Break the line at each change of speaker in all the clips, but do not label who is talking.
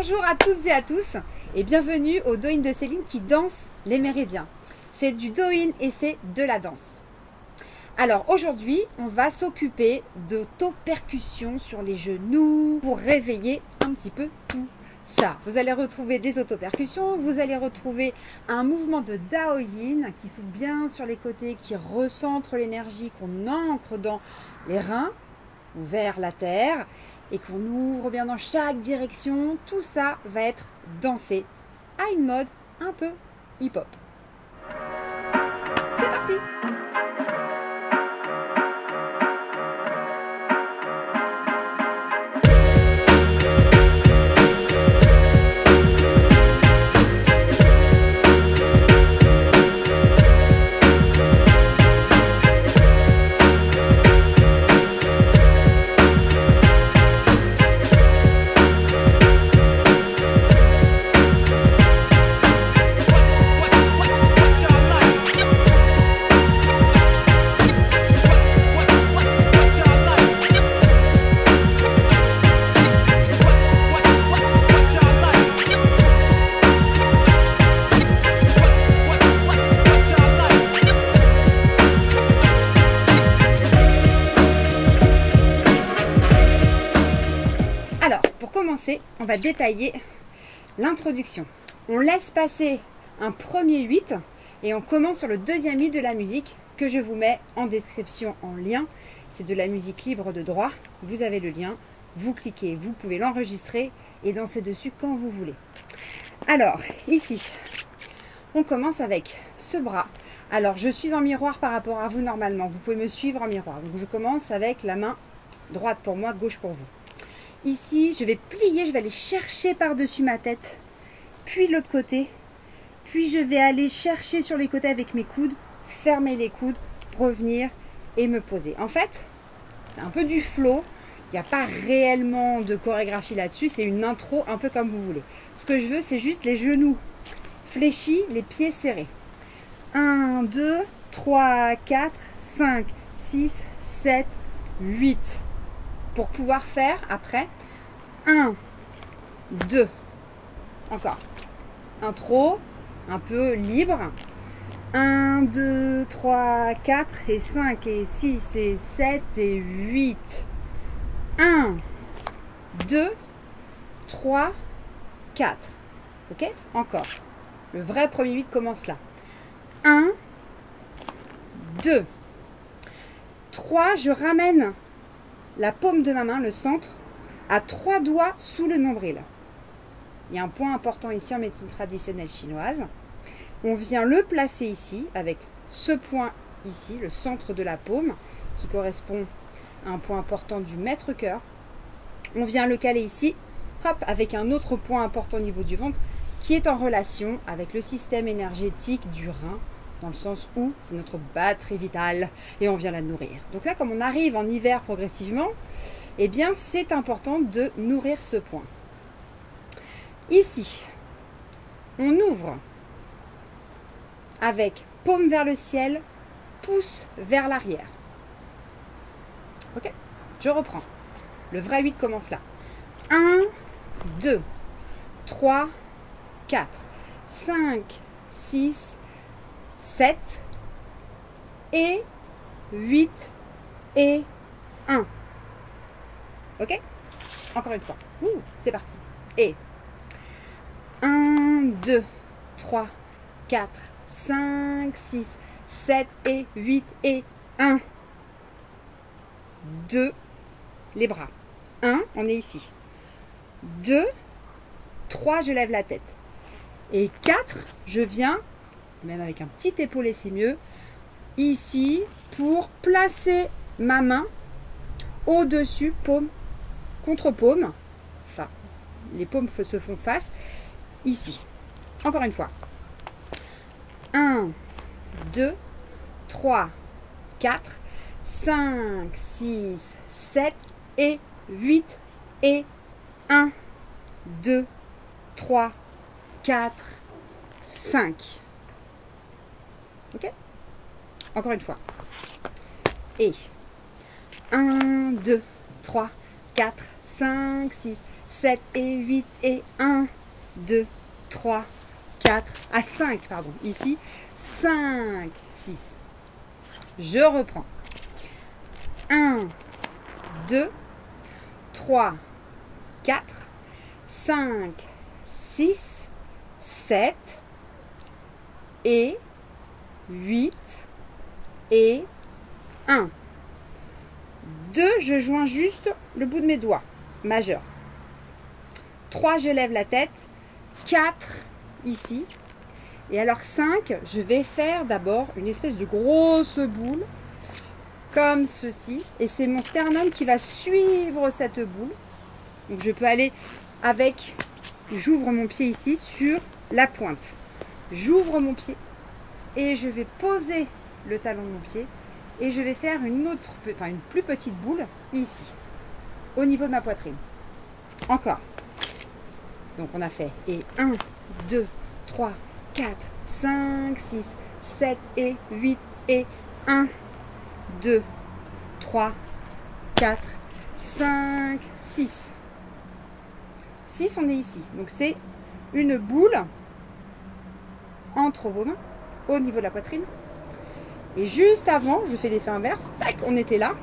Bonjour à toutes et à tous et bienvenue au Do-In de Céline qui danse les méridiens. C'est du Do-In et c'est de la danse. Alors aujourd'hui, on va s'occuper d'auto-percussion sur les genoux pour réveiller un petit peu tout ça. Vous allez retrouver des auto-percussions, vous allez retrouver un mouvement de Daoyin qui souffle bien sur les côtés, qui recentre l'énergie, qu'on ancre dans les reins ou vers la terre et qu'on ouvre bien dans chaque direction. Tout ça va être dansé à une mode un peu hip-hop. C'est parti! Pour commencer, on va détailler l'introduction. On laisse passer un premier 8 et on commence sur le deuxième 8 de la musique que je vous mets en description en lien. C'est de la musique libre de droit. Vous avez le lien, vous cliquez, vous pouvez l'enregistrer et danser dessus quand vous voulez. Alors, ici, on commence avec ce bras. Alors, je suis en miroir par rapport à vous normalement. Vous pouvez me suivre en miroir. Donc, je commence avec la main droite pour moi, gauche pour vous. Ici, je vais plier, je vais aller chercher par-dessus ma tête, puis l'autre côté, puis je vais aller chercher sur les côtés avec mes coudes, fermer les coudes, revenir et me poser. En fait, c'est un peu du flow, il n'y a pas réellement de chorégraphie là-dessus, c'est une intro un peu comme vous voulez. Ce que je veux, c'est juste les genoux fléchis, les pieds serrés. 1, 2, 3, 4, 5, 6, 7, 8. Pour pouvoir faire après 1, 2, encore, intro, un peu libre, 1, 2, 3, 4 et 5 et 6 et 7 et 8, 1, 2, 3, 4, ok, encore, le vrai premier 8 commence là, 1, 2, 3, je ramène la paume de ma main, le centre, à 3 doigts sous le nombril. Il y a un point important ici en médecine traditionnelle chinoise. On vient le placer ici, avec ce point ici, le centre de la paume, qui correspond à un point important du maître-cœur. On vient le caler ici, hop, avec un autre point important au niveau du ventre, qui est en relation avec le système énergétique du rein, dans le sens où c'est notre batterie vitale et on vient la nourrir. Donc là, comme on arrive en hiver progressivement, eh bien, c'est important de nourrir ce point. Ici, on ouvre avec paume vers le ciel, pouce vers l'arrière. Ok, je reprends. Le vrai 8 commence là. 1, 2, 3, 4, 5, 6, 7 et 8 et 1. Ok? Encore une fois. C'est parti. Et 1, 2, 3, 4, 5, 6, 7 et 8 et 1. 2, les bras. 1, on est ici. 2, 3, je lève la tête. Et 4, je viens, même avec un petit épaulé c'est mieux, ici pour placer ma main au-dessus, paume contre paume, enfin les paumes se font face, ici. Encore une fois. 1, 2, 3, 4, 5, 6, 7 et 8 et 1, 2, 3, 4, 5. Ok? Encore une fois. Et 1, 2, 3, 4, 5, 6, 7 et 8 et 1, 2, 3, 4, à 5, pardon, ici, 5, 6. Je reprends. 1, 2, 3, 4, 5, 6, 7 et 8 et 1. 2, je joins juste le bout de mes doigts, majeur. 3, je lève la tête. 4, ici. Et alors 5, je vais faire d'abord une espèce de grosse boule, comme ceci. Et c'est mon sternum qui va suivre cette boule. Donc je peux aller avec, j'ouvre mon pied ici sur la pointe. J'ouvre mon pied et je vais poser le talon de mon pied. Et je vais faire une plus petite boule ici, au niveau de ma poitrine. Encore. Donc on a fait et 1, 2, 3, 4, 5, 6, 7 et 8 et 1, 2, 3, 4, 5, 6. 6, on est ici. Donc c'est une boule entre vos mains, au niveau de la poitrine. Et juste avant, je fais l'effet inverse, tac, on était là.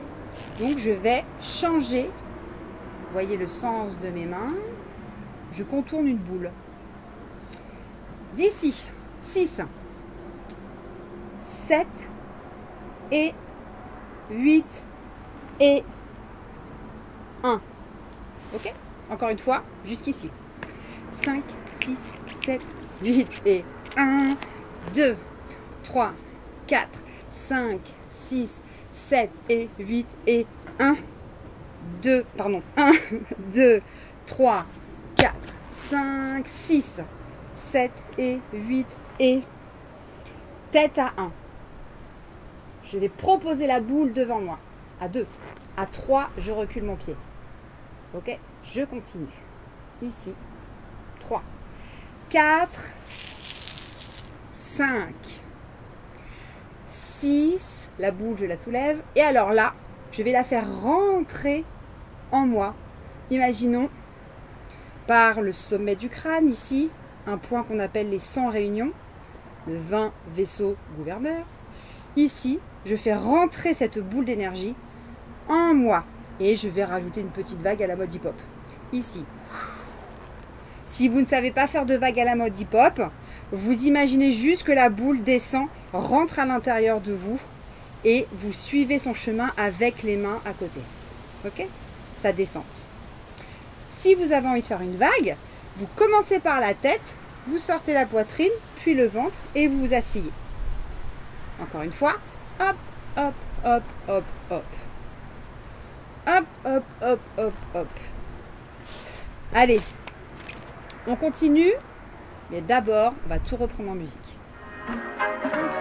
Donc je vais changer, vous voyez le sens de mes mains, je contourne une boule. D'ici, 6, 7 et 8 et 1. Ok? Encore une fois, jusqu'ici. 5, 6, 7, 8 et 1, 2, 3, 4, 5, 6, 7 et 8 et 1, 2, 3, 4, 5, 6, 7 et 8 et tête à 1. Je vais proposer la boule devant moi. À 2. À 3, je recule mon pied. Ok? Je continue. Ici. 3, 4, 5, 6. La boule, je la soulève. Et alors là, je vais la faire rentrer en moi. Imaginons par le sommet du crâne, ici, un point qu'on appelle les 100 réunions, le 20 vaisseau gouverneur. Ici, je fais rentrer cette boule d'énergie en moi. Et je vais rajouter une petite vague à la mode hip-hop. Ici. Si vous ne savez pas faire de vague à la mode hip-hop, vous imaginez juste que la boule descend, rentre à l'intérieur de vous et vous suivez son chemin avec les mains à côté. Ok? Sa descente. Si vous avez envie de faire une vague, vous commencez par la tête, vous sortez la poitrine, puis le ventre et vous vous asseyez. Encore une fois, hop, hop, hop, hop, hop. Hop, hop, hop, hop, hop. Allez, on continue, mais d'abord, on va tout reprendre en musique. Intro.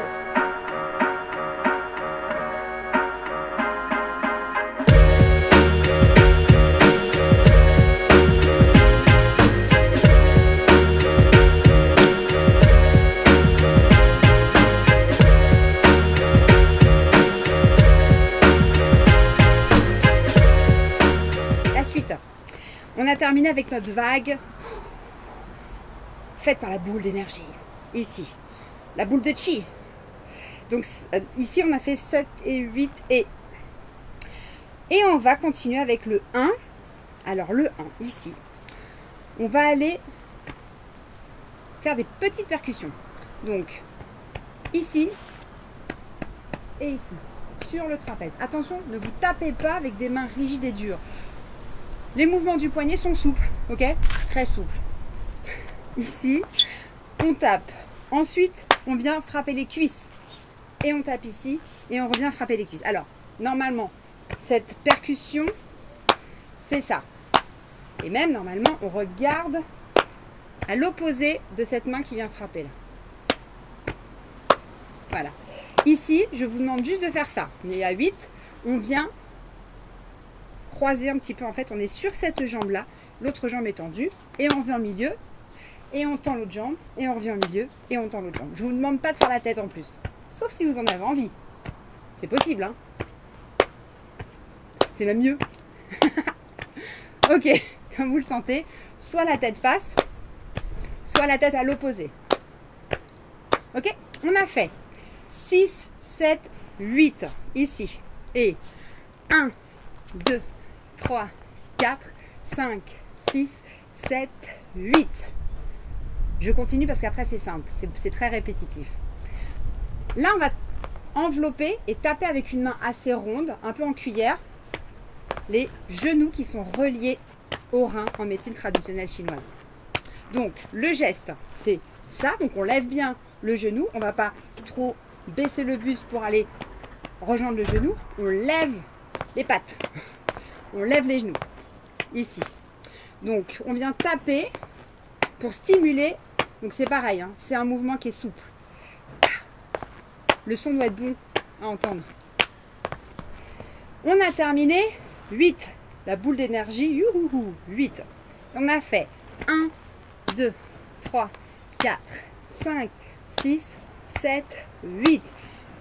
On a terminé avec notre vague faite par la boule d'énergie. Ici, la boule de chi. Donc ici, on a fait 7 et 8 et on va continuer avec le 1. Alors le 1, ici, on va aller faire des petites percussions. Donc ici et ici, sur le trapèze. Attention, ne vous tapez pas avec des mains rigides et dures. Les mouvements du poignet sont souples, ok? Très souples. Ici, on tape. Ensuite, on vient frapper les cuisses. Et on tape ici, et on revient frapper les cuisses. Alors, normalement, cette percussion, c'est ça. Et même, normalement, on regarde à l'opposé de cette main qui vient frapper là. Voilà. Ici, je vous demande juste de faire ça. On est à 8, on vient croiser un petit peu, en fait on est sur cette jambe là, l'autre jambe est tendue et on revient au milieu et on tend l'autre jambe et on revient au milieu et on tend l'autre jambe. Je vous demande pas de faire la tête en plus, sauf si vous en avez envie, c'est possible hein, c'est même mieux. Ok, comme vous le sentez, soit la tête face, soit la tête à l'opposé. Ok? On a fait 6, 7, 8 ici. Et 1, 2, 3, 4, 5, 6, 7, 8. Je continue parce qu'après c'est simple, c'est très répétitif. Là, on va envelopper et taper avec une main assez ronde, un peu en cuillère, les genoux qui sont reliés au rein en médecine traditionnelle chinoise. Donc, le geste, c'est ça. Donc, on lève bien le genou. On ne va pas trop baisser le buste pour aller rejoindre le genou. On lève les pattes. On lève les genoux. Ici. Donc, on vient taper pour stimuler. Donc, c'est pareil. Hein, c'est un mouvement qui est souple. Le son doit être bon à entendre. On a terminé 8. La boule d'énergie, 8. On a fait 1, 2, 3, 4, 5, 6, 7, 8.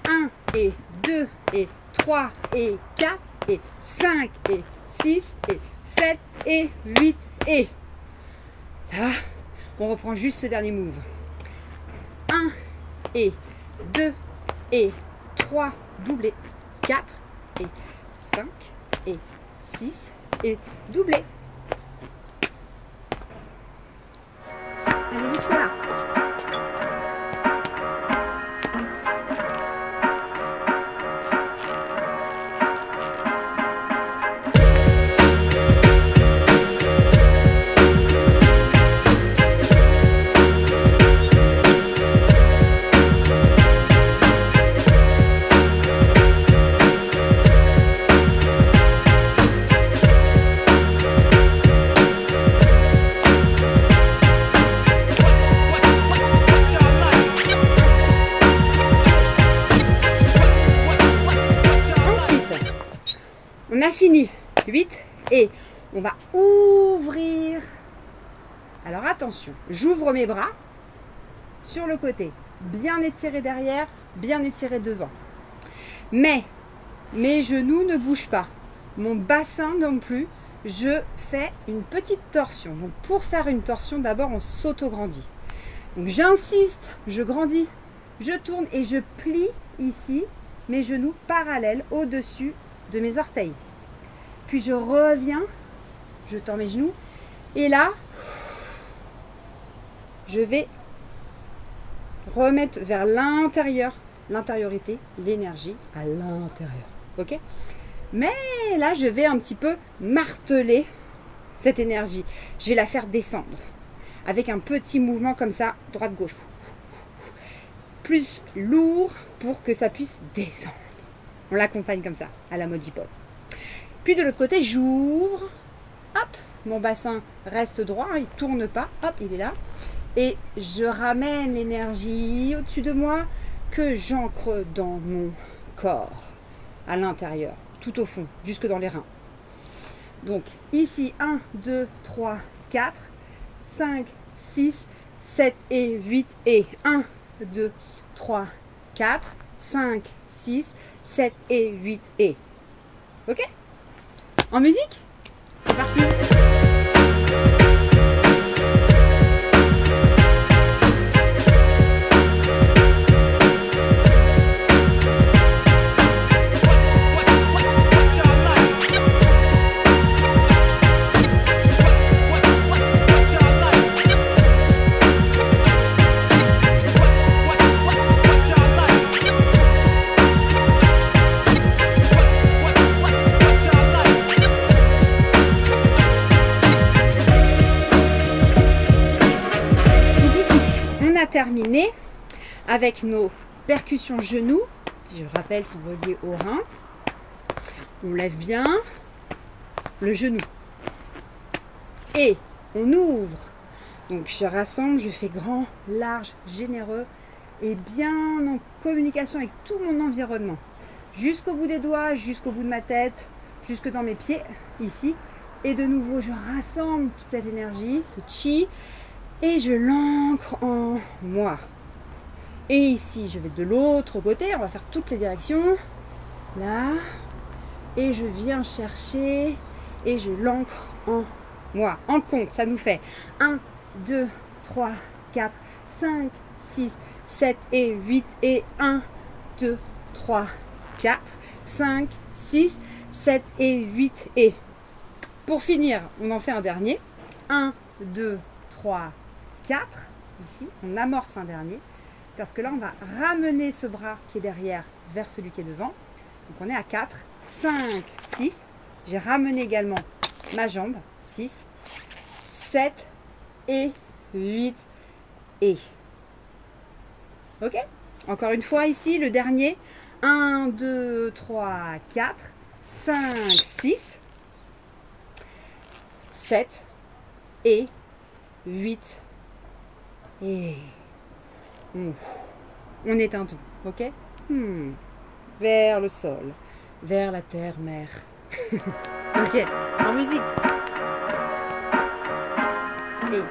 1 et 2 et 3 et 4 et 5 et 6 et 7 et 8 et... Ça va? On reprend juste ce dernier move. 1 et 2 et 3 doublé, 4 et 5 et 6 et doublé. Allez jusque là. On a fini 8 et on va ouvrir. Alors attention, j'ouvre mes bras sur le côté, bien étiré derrière, bien étiré devant. Mais mes genoux ne bougent pas, mon bassin non plus. Je fais une petite torsion. Donc pour faire une torsion, d'abord on s'auto-grandit. Donc j'insiste, je grandis, je tourne et je plie ici mes genoux parallèles au-dessus de mes orteils. Puis je reviens, je tends mes genoux et là, je vais remettre vers l'intérieur, l'intériorité, l'énergie à l'intérieur. Ok? Mais là, je vais un petit peu marteler cette énergie. Je vais la faire descendre avec un petit mouvement comme ça, droite-gauche. Plus lourd pour que ça puisse descendre. On l'accompagne comme ça, à la mode hip-hop. Puis de l'autre côté, j'ouvre. Hop, mon bassin reste droit, il ne tourne pas. Hop, il est là. Et je ramène l'énergie au-dessus de moi que j'ancre dans mon corps, à l'intérieur, tout au fond, jusque dans les reins. Donc ici, 1, 2, 3, 4, 5, 6, 7 et 8 et 1, 2, 3, 4, 5, 6, 7 et 8 et... Ok? En musique? C'est parti! Terminé avec nos percussions genoux, qui, je rappelle, sont reliées au rein. On lève bien le genou et on ouvre. Donc je rassemble, je fais grand, large, généreux et bien en communication avec tout mon environnement, jusqu'au bout des doigts, jusqu'au bout de ma tête, jusque dans mes pieds ici. Et de nouveau, je rassemble toute cette énergie, ce chi. Et je l'ancre en moi. Et ici, je vais de l'autre côté. On va faire toutes les directions. Là. Et je viens chercher. Et je l'ancre en moi en compte, ça nous fait 1, 2, 3, 4, 5, 6, 7 et 8 et 1, 2, 3, 4, 5, 6, 7 et 8 et pour finir, on en fait un dernier. 1, 2, 3, 4. Ici, on amorce un dernier. Parce que là, on va ramener ce bras qui est derrière vers celui qui est devant. Donc on est à 4, 5, 6. J'ai ramené également ma jambe. 6, 7 et 8 et. Ok? Encore une fois ici, le dernier. 1, 2, 3, 4, 5, 6. 7 et 8 et on éteint tout, ok? Vers le sol, vers la terre-mère. Ok, en musique. Et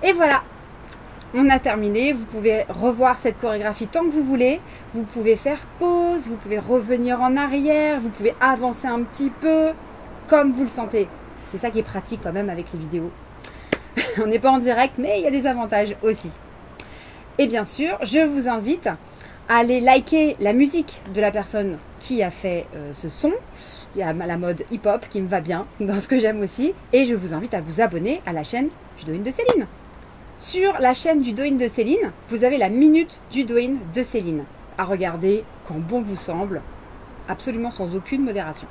Et voilà, on a terminé. Vous pouvez revoir cette chorégraphie tant que vous voulez. Vous pouvez faire pause, vous pouvez revenir en arrière, vous pouvez avancer un petit peu, comme vous le sentez. C'est ça qui est pratique quand même avec les vidéos. On n'est pas en direct, mais il y a des avantages aussi. Et bien sûr, je vous invite à aller liker la musique de la personne qui a fait ce son. Il y a la mode hip-hop qui me va bien, dans ce que j'aime aussi. Et je vous invite à vous abonner à la chaîne du Douyin de Céline. Sur la chaîne du Douyin de Céline, vous avez la minute du Douyin de Céline à regarder quand bon vous semble, absolument sans aucune modération.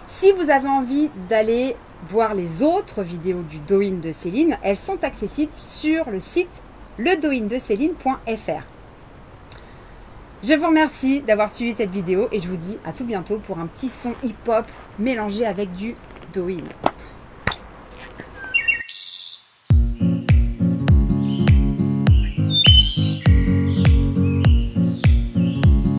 Si vous avez envie d'aller voir les autres vidéos du Douyin de Céline, elles sont accessibles sur le site ledouyiндecéline.fr. Je vous remercie d'avoir suivi cette vidéo et je vous dis à tout bientôt pour un petit son hip-hop mélangé avec du Douyin.